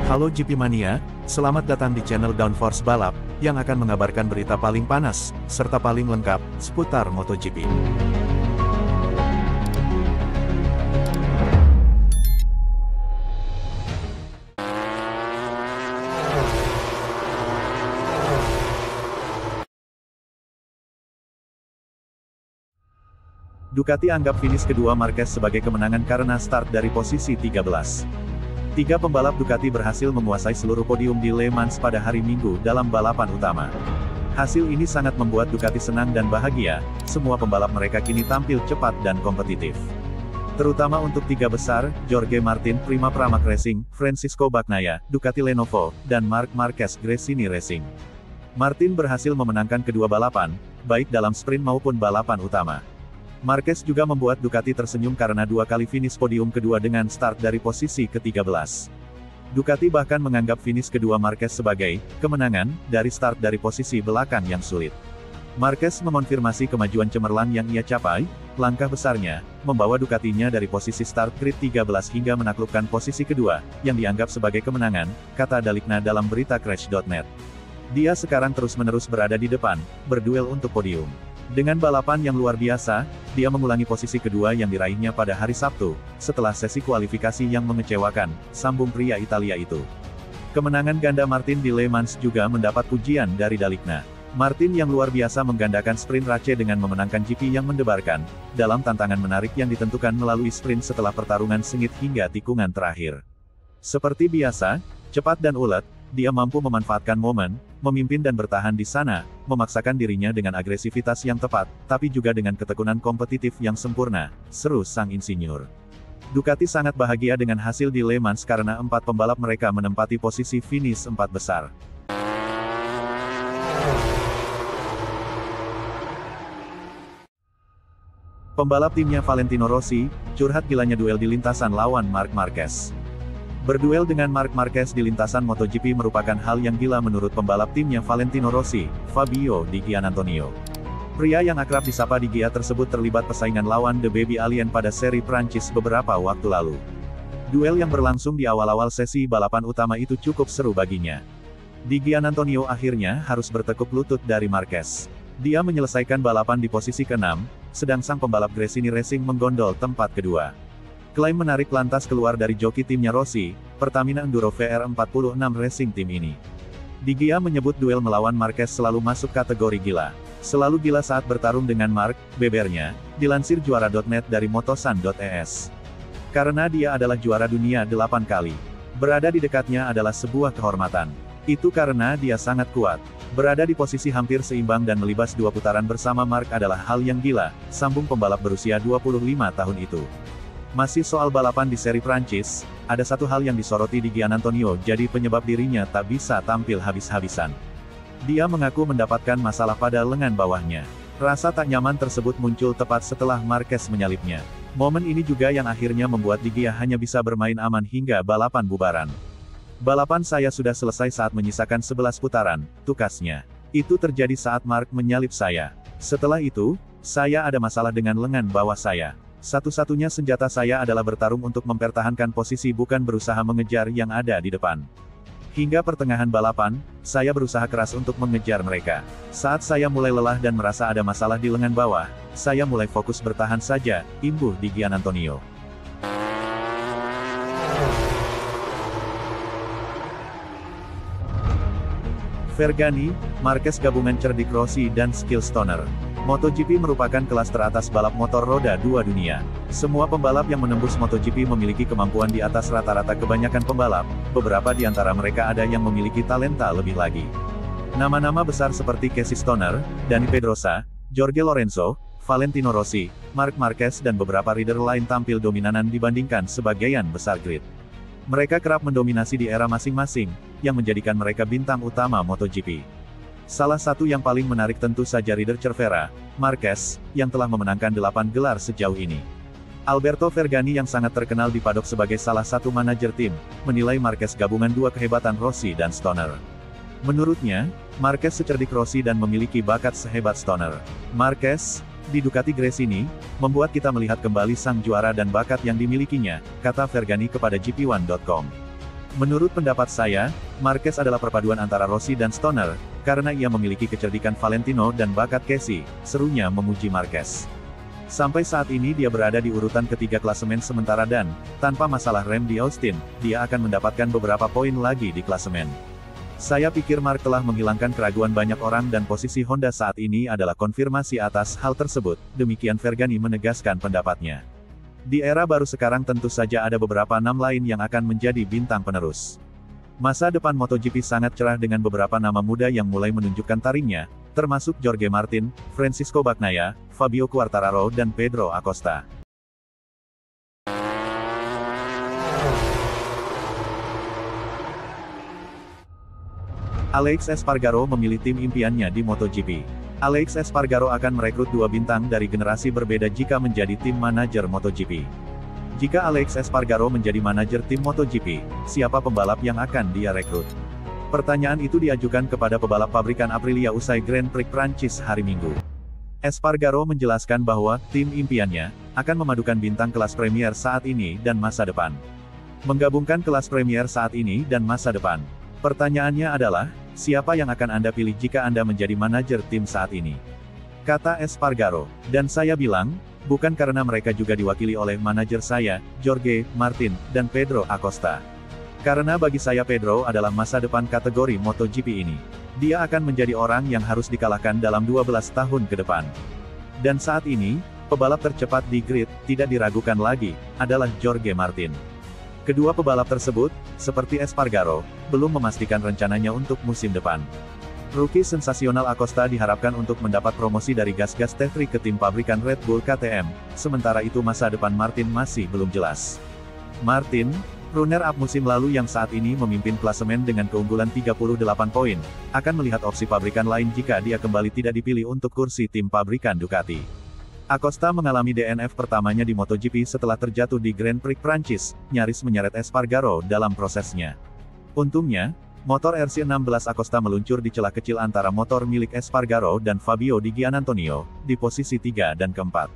Halo GP Mania, selamat datang di channel Downforce Balap, yang akan mengabarkan berita paling panas, serta paling lengkap, seputar MotoGP. Ducati anggap finish kedua Marquez sebagai kemenangan karena start dari posisi 13. Tiga pembalap Ducati berhasil menguasai seluruh podium di Le Mans pada hari Minggu dalam balapan utama. Hasil ini sangat membuat Ducati senang dan bahagia, semua pembalap mereka kini tampil cepat dan kompetitif. Terutama untuk tiga besar, Jorge Martin, Prima Pramac Racing, Francisco Bagnaia, Ducati Lenovo, dan Marc Marquez Gresini Racing. Martin berhasil memenangkan kedua balapan, baik dalam sprint maupun balapan utama. Marquez juga membuat Ducati tersenyum karena dua kali finish podium kedua dengan start dari posisi ke-13. Ducati bahkan menganggap finish kedua Marquez sebagai kemenangan dari start dari posisi belakang yang sulit. Marquez mengonfirmasi kemajuan cemerlang yang ia capai, langkah besarnya membawa Ducatinya dari posisi start grid 13 hingga menaklukkan posisi kedua, yang dianggap sebagai kemenangan, kata Dalikna dalam berita Crash.net. Dia sekarang terus-menerus berada di depan, berduel untuk podium. Dengan balapan yang luar biasa, dia mengulangi posisi kedua yang diraihnya pada hari Sabtu, setelah sesi kualifikasi yang mengecewakan, sambung pria Italia itu. Kemenangan ganda Martin di Le Mans juga mendapat pujian dari Dalikna. Martin yang luar biasa menggandakan sprint race dengan memenangkan GP yang mendebarkan, dalam tantangan menarik yang ditentukan melalui sprint setelah pertarungan sengit hingga tikungan terakhir. Seperti biasa, cepat dan ulet, dia mampu memanfaatkan momen, memimpin dan bertahan di sana, memaksakan dirinya dengan agresivitas yang tepat, tapi juga dengan ketekunan kompetitif yang sempurna, seru sang insinyur. Ducati sangat bahagia dengan hasil di Le Mans karena 4 pembalap mereka menempati posisi finish 4 besar. Pembalap timnya Valentino Rossi, curhat gilanya duel di lintasan lawan Marc Marquez. Berduel dengan Marc Marquez di lintasan MotoGP merupakan hal yang gila menurut pembalap timnya Valentino Rossi, Fabio Di Giannantonio. Pria yang akrab disapa Di Gia tersebut terlibat persaingan lawan The Baby Alien pada seri Prancis beberapa waktu lalu. Duel yang berlangsung di awal-awal sesi balapan utama itu cukup seru baginya. Di Giannantonio akhirnya harus bertekuk lutut dari Marquez. Dia menyelesaikan balapan di posisi ke-6, sedang sang pembalap Gresini Racing menggondol tempat kedua. Klaim menarik lantas keluar dari joki timnya Rossi, Pertamina Enduro VR46 Racing Team ini. Di Gia menyebut duel melawan Marquez selalu masuk kategori gila. Selalu gila saat bertarung dengan Marc, bebernya, dilansir juara.net dari motosan.es. Karena dia adalah juara dunia 8 kali. Berada di dekatnya adalah sebuah kehormatan. Itu karena dia sangat kuat. Berada di posisi hampir seimbang dan melibas 2 putaran bersama Marc adalah hal yang gila, sambung pembalap berusia 25 tahun itu. Masih soal balapan di seri Prancis, ada satu hal yang disoroti Di Giannantonio jadi penyebab dirinya tak bisa tampil habis-habisan. Dia mengaku mendapatkan masalah pada lengan bawahnya. Rasa tak nyaman tersebut muncul tepat setelah Marquez menyalipnya. Momen ini juga yang akhirnya membuat Di Gia hanya bisa bermain aman hingga balapan bubaran. Balapan saya sudah selesai saat menyisakan 11 putaran, tukasnya. Itu terjadi saat Marc menyalip saya. Setelah itu, saya ada masalah dengan lengan bawah saya. Satu-satunya senjata saya adalah bertarung untuk mempertahankan posisi bukan berusaha mengejar yang ada di depan. Hingga pertengahan balapan, saya berusaha keras untuk mengejar mereka. Saat saya mulai lelah dan merasa ada masalah di lengan bawah, saya mulai fokus bertahan saja, imbuh Di Giannantonio. Vergani, Marquez gabungan cerdik Rossi dan skill stoner. MotoGP merupakan kelas teratas balap motor roda 2 dunia. Semua pembalap yang menembus MotoGP memiliki kemampuan di atas rata-rata kebanyakan pembalap, beberapa di antara mereka ada yang memiliki talenta lebih lagi. Nama-nama besar seperti Casey Stoner, Dani Pedrosa, Jorge Lorenzo, Valentino Rossi, Marc Marquez dan beberapa rider lain tampil dominanan dibandingkan sebagian besar grid. Mereka kerap mendominasi di era masing-masing, yang menjadikan mereka bintang utama MotoGP. Salah satu yang paling menarik tentu saja rider Cervera, Marquez, yang telah memenangkan 8 gelar sejauh ini. Alberto Vergani yang sangat terkenal di paddock sebagai salah satu manajer tim, menilai Marquez gabungan 2 kehebatan Rossi dan Stoner. Menurutnya, Marquez secerdik Rossi dan memiliki bakat sehebat Stoner. Marquez, di Ducati Gresini, membuat kita melihat kembali sang juara dan bakat yang dimilikinya, kata Vergani kepada GP1.com. Menurut pendapat saya, Marquez adalah perpaduan antara Rossi dan Stoner, karena ia memiliki kecerdikan Valentino dan bakat Casey, serunya memuji Marquez. Sampai saat ini dia berada di urutan ketiga klasemen sementara dan, tanpa masalah rem di Austin, dia akan mendapatkan beberapa poin lagi di klasemen. Saya pikir Mark telah menghilangkan keraguan banyak orang dan posisi Honda saat ini adalah konfirmasi atas hal tersebut, demikian Vergani menegaskan pendapatnya. Di era baru sekarang tentu saja ada beberapa nama lain yang akan menjadi bintang penerus. Masa depan MotoGP sangat cerah dengan beberapa nama muda yang mulai menunjukkan taringnya, termasuk Jorge Martin, Francisco Bagnaia, Fabio Quartararo dan Pedro Acosta. Alex Espargaro memilih tim impiannya di MotoGP. Alex Espargaro akan merekrut dua bintang dari generasi berbeda jika menjadi tim manajer MotoGP. Jika Alex Espargaro menjadi manajer tim MotoGP, siapa pembalap yang akan dia rekrut? Pertanyaan itu diajukan kepada pebalap pabrikan Aprilia usai Grand Prix Prancis hari Minggu. Espargaro menjelaskan bahwa tim impiannya akan memadukan bintang kelas Premier saat ini dan masa depan. Menggabungkan kelas Premier saat ini dan masa depan. Pertanyaannya adalah, siapa yang akan Anda pilih jika Anda menjadi manajer tim saat ini? Kata Espargaro. Dan saya bilang, bukan karena mereka juga diwakili oleh manajer saya, Jorge Martin, dan Pedro Acosta. Karena bagi saya Pedro adalah masa depan kategori MotoGP ini. Dia akan menjadi orang yang harus dikalahkan dalam 12 tahun ke depan. Dan saat ini, pebalap tercepat di grid, tidak diragukan lagi, adalah Jorge Martin. Kedua pebalap tersebut, seperti Espargaro, belum memastikan rencananya untuk musim depan. Rookie sensasional Acosta diharapkan untuk mendapat promosi dari gas-gas T3 ke tim pabrikan Red Bull KTM, sementara itu masa depan Martin masih belum jelas. Martin, runner-up musim lalu yang saat ini memimpin klasemen dengan keunggulan 38 poin, akan melihat opsi pabrikan lain jika dia kembali tidak dipilih untuk kursi tim pabrikan Ducati. Acosta mengalami DNF pertamanya di MotoGP setelah terjatuh di Grand Prix Prancis, nyaris menyeret Espargaro dalam prosesnya. Untungnya, motor RC16 Acosta meluncur di celah kecil antara motor milik Espargaro dan Fabio Di Giannantonio, di posisi 3 dan keempat.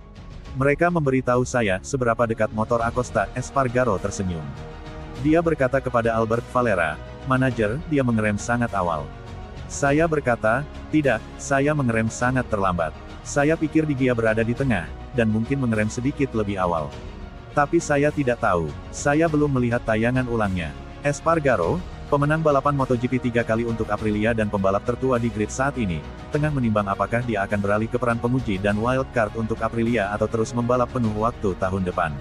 Mereka memberitahu saya seberapa dekat motor Acosta. Espargaro tersenyum. Dia berkata kepada Albert Valera, manajer, dia mengerem sangat awal. Saya berkata, tidak, saya mengerem sangat terlambat. Saya pikir Di Gia berada di tengah, dan mungkin mengerem sedikit lebih awal. Tapi saya tidak tahu, saya belum melihat tayangan ulangnya. Espargaro, pemenang balapan MotoGP 3 kali untuk Aprilia dan pembalap tertua di grid saat ini, tengah menimbang apakah dia akan beralih ke peran penguji dan wildcard untuk Aprilia atau terus membalap penuh waktu tahun depan.